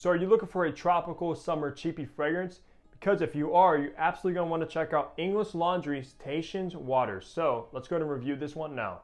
So are you looking for a tropical summer cheapie fragrance? Because if you are, you're absolutely going to want to check out English Laundry's Tahitian Waters. So let's go and review this one now.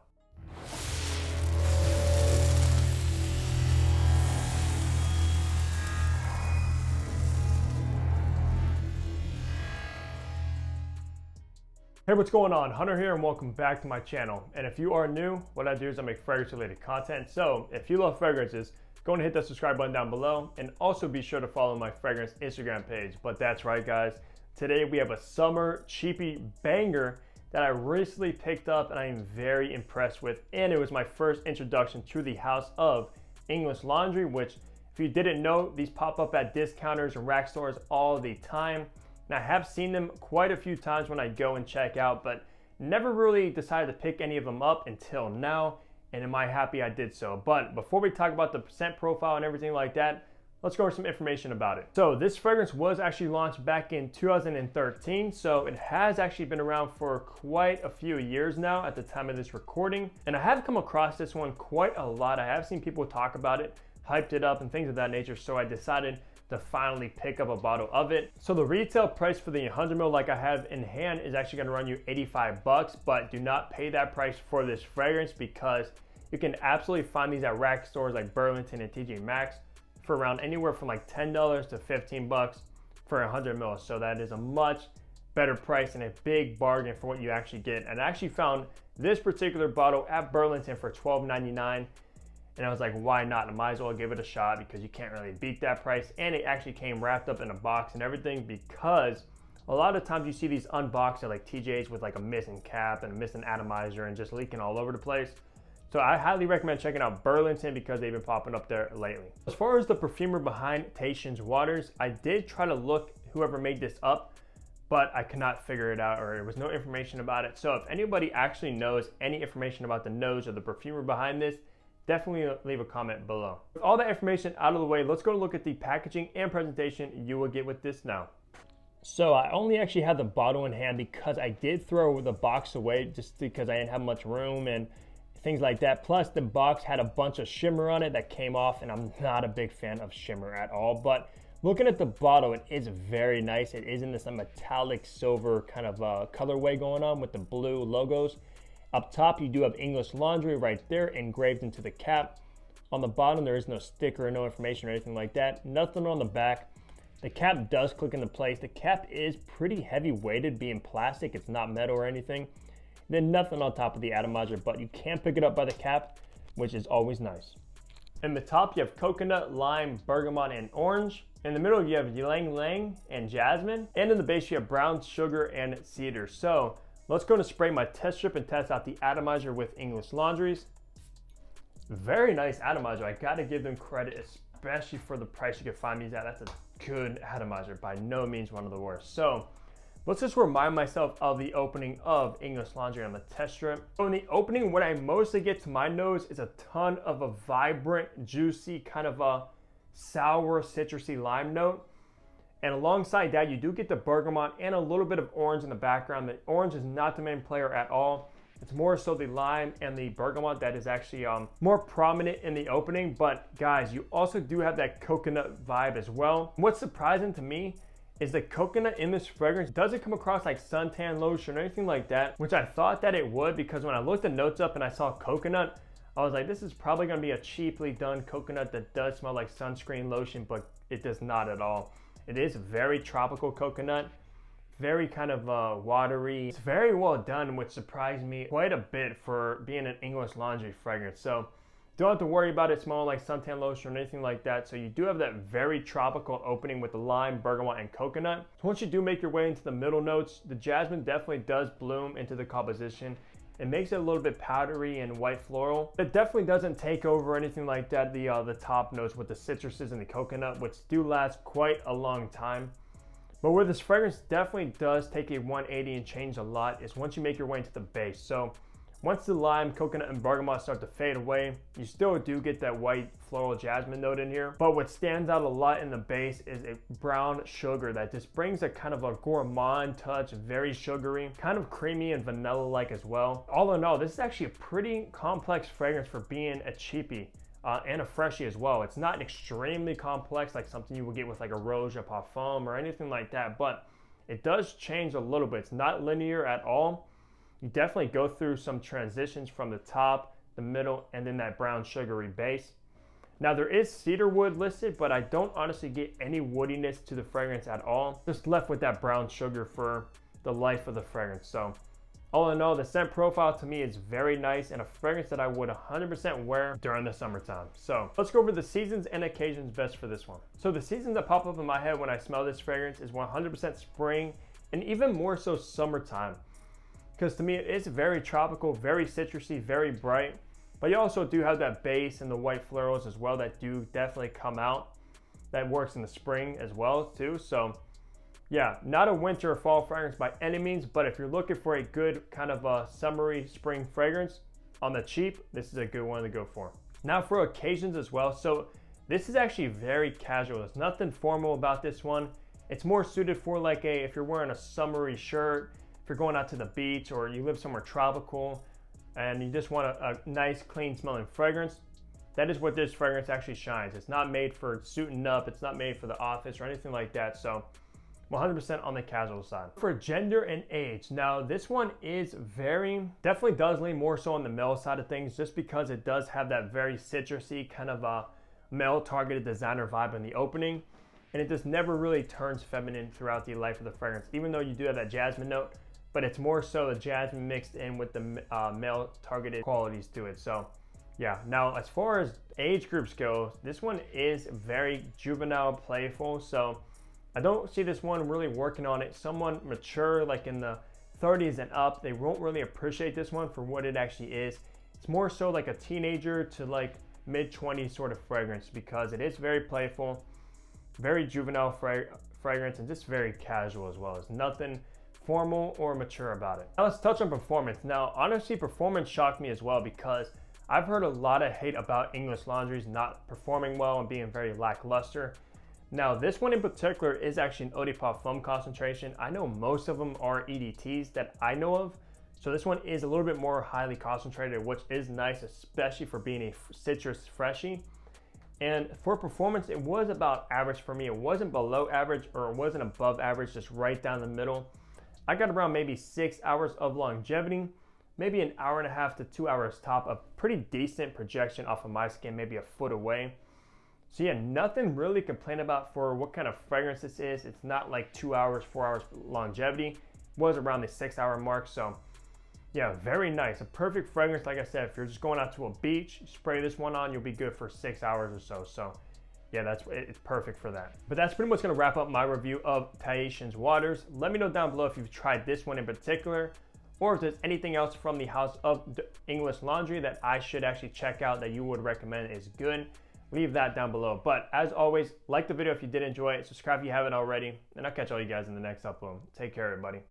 Hey, what's going on? Hunter here and welcome back to my channel. And if you are new, what I do is I make fragrance related content. So if you love fragrances, go and hit that subscribe button down below and also be sure to follow my fragrance Instagram page. But that's right guys, today we have a summer cheapie banger that I recently picked up and I am very impressed with. And it was my first introduction to the house of English Laundry, which if you didn't know, these pop up at discounters and rack stores all the time. And I have seen them quite a few times when I go and check out, but never really decided to pick any of them up until now. And am I happy I did so. But before we talk about the scent profile and everything like that, let's go over some information about it. So this fragrance was actually launched back in 2013. So it has actually been around for quite a few years now at the time of this recording. And I have come across this one quite a lot. I have seen people talk about it, hyped it up and things of that nature. So I decided to finally pick up a bottle of it. So the retail price for the 100 ml like I have in hand is actually gonna run you 85 bucks, but do not pay that price for this fragrance because you can absolutely find these at rack stores like Burlington and TJ Maxx for around anywhere from like $10 to 15 bucks for 100 ml. So that is a much better price and a big bargain for what you actually get. And I actually found this particular bottle at Burlington for $12.99. And I was like, why not? I might as well give it a shot because you can't really beat that price. And it actually came wrapped up in a box and everything because a lot of times you see these unboxed at like TJ's with like a missing cap and a missing atomizer and just leaking all over the place. So I highly recommend checking out Burlington because they've been popping up there lately. As far as the perfumer behind Tahitian Waters, I did try to look whoever made this up, but I could not figure it out or there was no information about it. So if anybody actually knows any information about the nose or the perfumer behind this, definitely leave a comment below. With all that information out of the way, let's go look at the packaging and presentation you will get with this now. So I only actually had the bottle in hand because I did throw the box away just because I didn't have much room and things like that. Plus the box had a bunch of shimmer on it that came off and I'm not a big fan of shimmer at all. But looking at the bottle, it is very nice. It is in this metallic silver kind of colorway going on with the blue logos. Up top, you do have English Laundry right there engraved into the cap. On the bottom, there is no sticker or no information or anything like that. Nothing on the back. The cap does click into place. The cap is pretty heavy weighted, being plastic. It's not metal or anything. Then nothing on top of the atomizer, but you can pick it up by the cap, which is always nice. In the top, you have coconut, lime, bergamot, and orange. In the middle, you have ylang ylang and jasmine. And in the base, you have brown sugar and cedar. So let's go to spray my test strip and test out the atomizer with English Laundries. Very nice atomizer. I gotta give them credit, especially for the price you can find these at. That's a good atomizer, by no means one of the worst. So let's just remind myself of the opening of English Laundry on the test strip. So in the opening, what I mostly get to my nose is a ton of a vibrant, juicy, kind of a sour, citrusy lime note. And alongside that, you do get the bergamot and a little bit of orange in the background. The orange is not the main player at all. It's more so the lime and the bergamot that is actually more prominent in the opening. But guys, you also do have that coconut vibe as well. What's surprising to me is the coconut in this fragrance doesn't come across like suntan lotion or anything like that, which I thought that it would because when I looked the notes up and I saw coconut, I was like, this is probably gonna be a cheaply done coconut that does smell like sunscreen lotion, but it does not at all. It is very tropical coconut, very kind of watery. It's very well done, which surprised me quite a bit for being an English Laundry fragrance. So don't have to worry about it smelling like suntan lotion or anything like that. So you do have that very tropical opening with the lime, bergamot, and coconut. So once you do make your way into the middle notes, the jasmine definitely does bloom into the composition. It makes it a little bit powdery and white floral. It definitely doesn't take over anything like that, the top notes with the citruses and the coconut, which do last quite a long time. But where this fragrance definitely does take a 180 and change a lot is once you make your way into the base. So once the lime, coconut, and bergamot start to fade away, you still do get that white floral jasmine note in here. But what stands out a lot in the base is a brown sugar that just brings a kind of a gourmand touch, very sugary, kind of creamy and vanilla-like as well. All in all, this is actually a pretty complex fragrance for being a cheapie. and a freshie as well. It's not extremely complex like something you would get with like a rose or parfum or anything like that, but it does change a little bit. It's not linear at all. You definitely go through some transitions from the top, the middle, and then that brown sugary base. Now there is cedar wood listed, but I don't honestly get any woodiness to the fragrance at all. Just left with that brown sugar for the life of the fragrance. So all in all, the scent profile to me is very nice and a fragrance that I would 100% wear during the summertime. So let's go over the seasons and occasions best for this one. So the seasons that pop up in my head when I smell this fragrance is 100% spring and even more so summertime. Because to me, it's very tropical, very citrusy, very bright. But you also do have that base and the white florals as well that do definitely come out. That works in the spring as well too. So yeah, not a winter or fall fragrance by any means, but if you're looking for a good kind of a summery spring fragrance on the cheap, this is a good one to go for. Now for occasions as well. So this is actually very casual. There's nothing formal about this one. It's more suited for like if you're wearing a summery shirt, if you're going out to the beach or you live somewhere tropical and you just want a nice, clean smelling fragrance. That is what this fragrance actually shines. It's not made for suiting up. It's not made for the office or anything like that. So 100% on the casual side. For gender and age, now this one is definitely does lean more so on the male side of things just because it does have that very citrusy kind of a male targeted designer vibe in the opening. And it just never really turns feminine throughout the life of the fragrance, even though you do have that jasmine note, but it's more so the jasmine mixed in with the male targeted qualities to it. So yeah, now as far as age groups go, this one is very juvenile, playful. So I don't see this one really working on it. Someone mature, like in the 30s and up, they won't really appreciate this one for what it actually is. It's more so like a teenager to like mid-20s sort of fragrance because it is very playful, very juvenile fragrance, and just very casual as well. There's nothing formal or mature about it. Now let's touch on performance. Now, honestly, performance shocked me as well because I've heard a lot of hate about English laundries not performing well and being very lackluster. Now, this one in particular is actually an eau de parfum concentration. I know most of them are EDTs that I know of. So this one is a little bit more highly concentrated, which is nice, especially for being a citrus freshie. And for performance, it was about average for me. It wasn't below average or it wasn't above average, just right down the middle. I got around maybe 6 hours of longevity, maybe an hour and a half to 2 hours top of pretty decent projection off of my skin, maybe a foot away. So yeah, nothing really to complain about for what kind of fragrance this is. It's not like 2 hours, 4 hours longevity. It was around the 6 hour mark. So yeah, very nice. A perfect fragrance. Like I said, if you're just going out to a beach, spray this one on, you'll be good for 6 hours or so. So yeah, it's perfect for that. But that's pretty much gonna wrap up my review of Tahitian's Waters. Let me know down below if you've tried this one in particular, or if there's anything else from the House of English Laundry that I should actually check out that you would recommend is good. Leave that down below. But as always, like the video if you did enjoy it, subscribe if you haven't already, and I'll catch all you guys in the next upload. Take care, everybody.